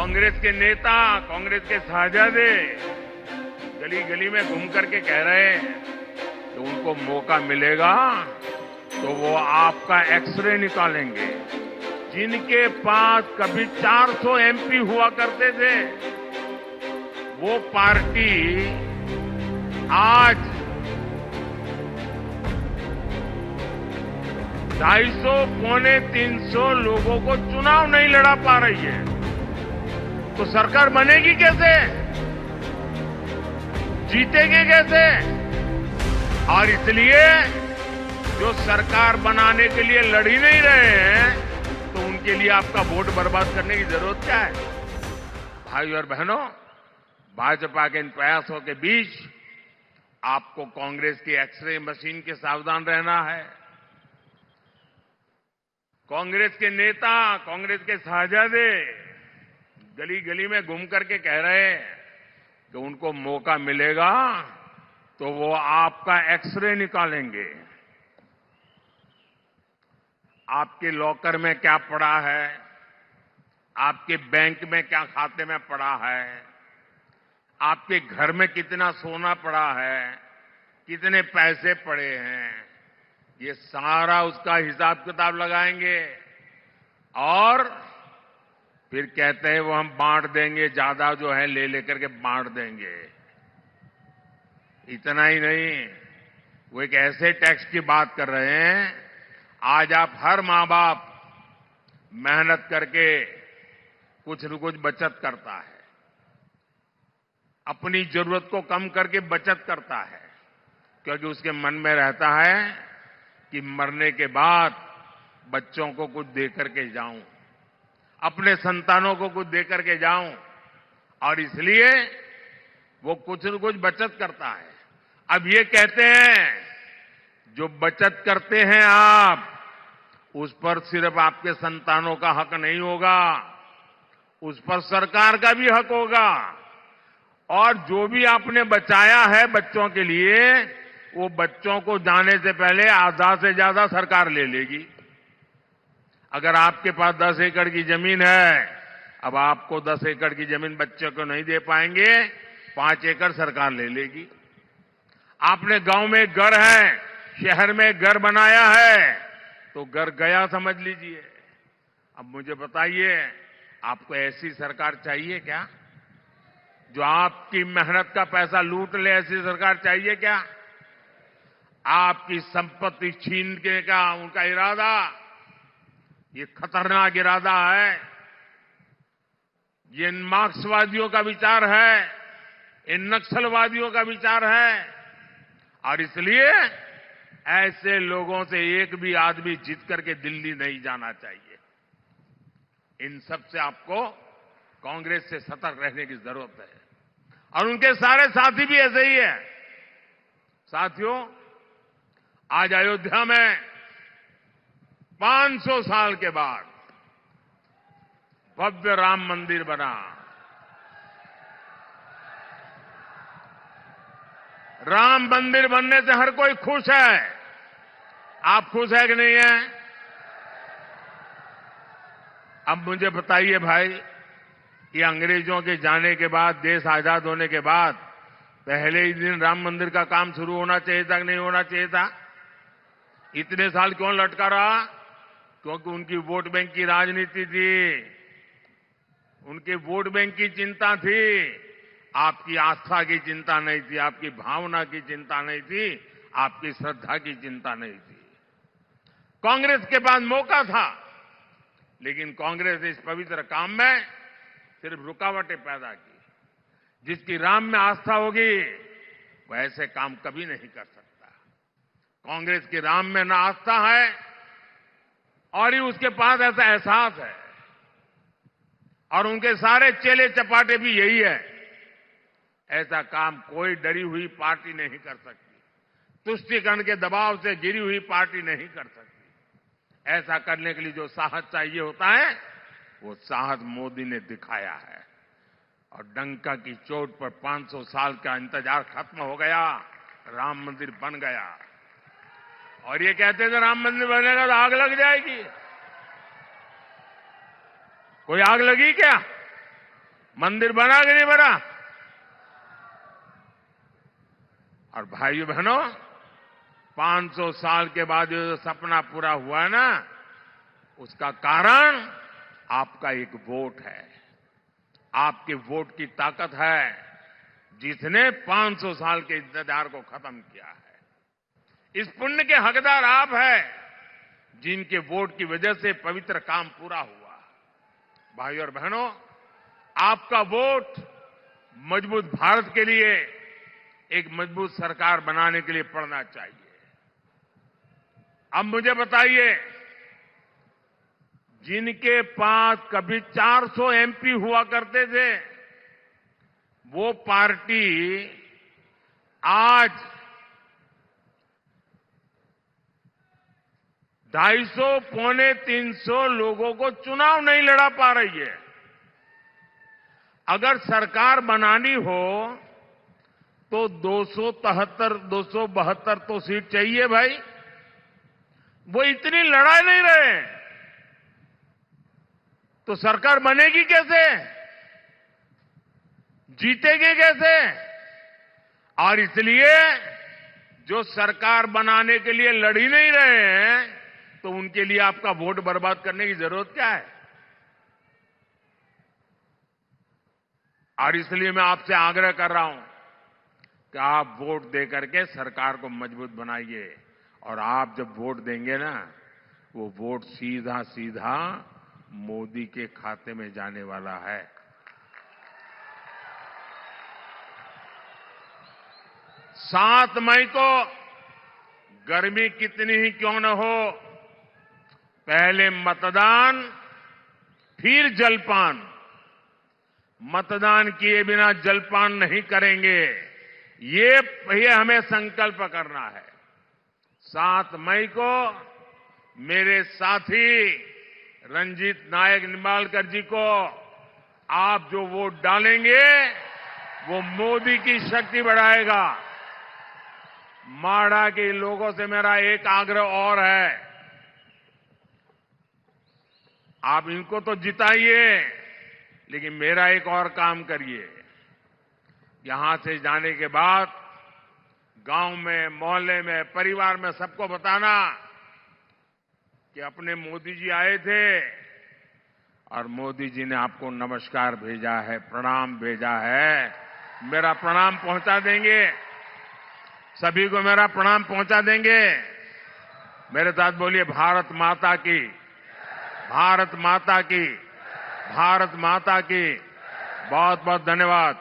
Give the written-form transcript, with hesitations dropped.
कांग्रेस के नेता, कांग्रेस के साझादे गली गली में घूम करके कह रहे हैं कि उनको मौका मिलेगा तो वो आपका एक्सरे निकालेंगे। जिनके पास कभी 400 एमपी हुआ करते थे, वो पार्टी आज 250, पौने 300 लोगों को चुनाव नहीं लड़ा पा रही है, तो सरकार बनेगी कैसे, जीतेगी कैसे? और इसलिए जो सरकार बनाने के लिए लड़ ही नहीं रहे हैं, तो उनके लिए आपका वोट बर्बाद करने की जरूरत क्या है? भाई और बहनों, भाजपा के इन प्रयासों के बीच आपको कांग्रेस की एक्सरे मशीन के सावधान रहना है। कांग्रेस के नेता, कांग्रेस के साझादे गली गली में घूम करके कह रहे हैं कि उनको मौका मिलेगा तो वो आपका एक्सरे निकालेंगे। आपके लॉकर में क्या पड़ा है, आपके बैंक में क्या खाते में पड़ा है, आपके घर में कितना सोना पड़ा है, कितने पैसे पड़े हैं, ये सारा उसका हिसाब किताब लगाएंगे और फिर कहते हैं वो हम बांट देंगे, ज्यादा जो है ले लेकर के बांट देंगे। इतना ही नहीं, वो एक ऐसे टैक्स की बात कर रहे हैं, आज आप हर मां बाप मेहनत करके कुछ न कुछ बचत करता है, अपनी जरूरत को कम करके बचत करता है, क्योंकि उसके मन में रहता है कि मरने के बाद बच्चों को कुछ दे करके जाऊं, अपने संतानों को कुछ दे करके जाऊं, और इसलिए वो कुछ न कुछ बचत करता है। अब ये कहते हैं जो बचत करते हैं आप, उस पर सिर्फ आपके संतानों का हक नहीं होगा, उस पर सरकार का भी हक होगा, और जो भी आपने बचाया है बच्चों के लिए, वो बच्चों को जाने से पहले आधा से ज्यादा सरकार ले लेगी। अगर आपके पास 10 एकड़ की जमीन है, अब आपको 10 एकड़ की जमीन बच्चे को नहीं दे पाएंगे, 5 एकड़ सरकार ले लेगी। आपने गांव में घर है, शहर में घर बनाया है, तो घर गया समझ लीजिए। अब मुझे बताइए, आपको ऐसी सरकार चाहिए क्या जो आपकी मेहनत का पैसा लूट ले? ऐसी सरकार चाहिए क्या? आपकी संपत्ति छीनने का उनका इरादा, ये खतरनाक इरादा है, ये मार्क्सवादियों का विचार है, इन नक्सलवादियों का विचार है, और इसलिए ऐसे लोगों से एक भी आदमी जीत करके दिल्ली नहीं जाना चाहिए। इन सब से आपको कांग्रेस से सतर्क रहने की जरूरत है, और उनके सारे साथी भी ऐसे ही है। साथियों, आज अयोध्या में 500 साल के बाद भव्य राम मंदिर बना। राम मंदिर बनने से हर कोई खुश है। आप खुश है कि नहीं है? अब मुझे बताइए भाई, ये अंग्रेजों के जाने के बाद, देश आजाद होने के बाद पहले ही दिन राम मंदिर का काम शुरू होना चाहिए था कि नहीं होना चाहिए था? इतने साल क्यों लटका रहा? क्योंकि उनकी वोट बैंक की राजनीति थी, उनके वोट बैंक की चिंता थी, आपकी आस्था की चिंता नहीं थी, आपकी भावना की चिंता नहीं थी, आपकी श्रद्धा की चिंता नहीं थी। कांग्रेस के पास मौका था, लेकिन कांग्रेस इस पवित्र काम में सिर्फ रुकावटें पैदा की। जिसकी राम में आस्था होगी वो ऐसे काम कभी नहीं कर सकता। कांग्रेस की राम में ना आस्था है और ही उसके पास ऐसा एहसास है, और उनके सारे चेले चपाटे भी यही है। ऐसा काम कोई डरी हुई पार्टी नहीं कर सकती, तुष्टीकरण के दबाव से गिरी हुई पार्टी नहीं कर सकती। ऐसा करने के लिए जो साहस चाहिए होता है, वो साहस मोदी ने दिखाया है, और डंका की चोट पर 500 साल का इंतजार खत्म हो गया, राम मंदिर बन गया। और ये कहते थे राम मंदिर बनेगा तो आग लग जाएगी। कोई आग लगी क्या? मंदिर बना कि नहीं बना? और भाइयों बहनों, 500 साल के बाद ये जो सपना पूरा हुआ है ना, उसका कारण आपका एक वोट है। आपके वोट की ताकत है जिसने 500 साल के इंतजार को खत्म किया है। इस पुण्य के हकदार आप हैं जिनके वोट की वजह से पवित्र काम पूरा हुआ। भाइयों और बहनों, आपका वोट मजबूत भारत के लिए, एक मजबूत सरकार बनाने के लिए पड़ना चाहिए। अब मुझे बताइए, जिनके पास कभी 400 एमपी हुआ करते थे, वो पार्टी आज 250 पौने 300 लोगों को चुनाव नहीं लड़ा पा रही है। अगर सरकार बनानी हो तो 272 तो सीट चाहिए भाई। वो इतनी लड़ा नहीं रहे, तो सरकार बनेगी कैसे? जीतेगी कैसे? और इसलिए जो सरकार बनाने के लिए लड़ ही नहीं रहे हैं, तो उनके लिए आपका वोट बर्बाद करने की जरूरत क्या है? और इसलिए मैं आपसे आग्रह कर रहा हूं कि आप वोट दे करके सरकार को मजबूत बनाइए। और आप जब वोट देंगे ना, वो वोट सीधा सीधा मोदी के खाते में जाने वाला है। 7 मई को गर्मी कितनी ही क्यों न हो, पहले मतदान फिर जलपान। मतदान किए बिना जलपान नहीं करेंगे, ये हमें संकल्प करना है। 7 मई को मेरे साथी रंजीत नायक निंबालकर जी को आप जो वोट डालेंगे, वो मोदी की शक्ति बढ़ाएगा। माड़ा के लोगों से मेरा एक आग्रह और है, आप इनको तो जिताइए, लेकिन मेरा एक और काम करिए। यहां से जाने के बाद गांव में, मोहल्ले में, परिवार में सबको बताना कि अपने मोदी जी आए थे और मोदी जी ने आपको नमस्कार भेजा है, प्रणाम भेजा है। मेरा प्रणाम पहुंचा देंगे, सभी को मेरा प्रणाम पहुंचा देंगे। मेरे साथ बोलिए, भारत माता की, भारत माता की, भारत माता की। बहुत बहुत धन्यवाद।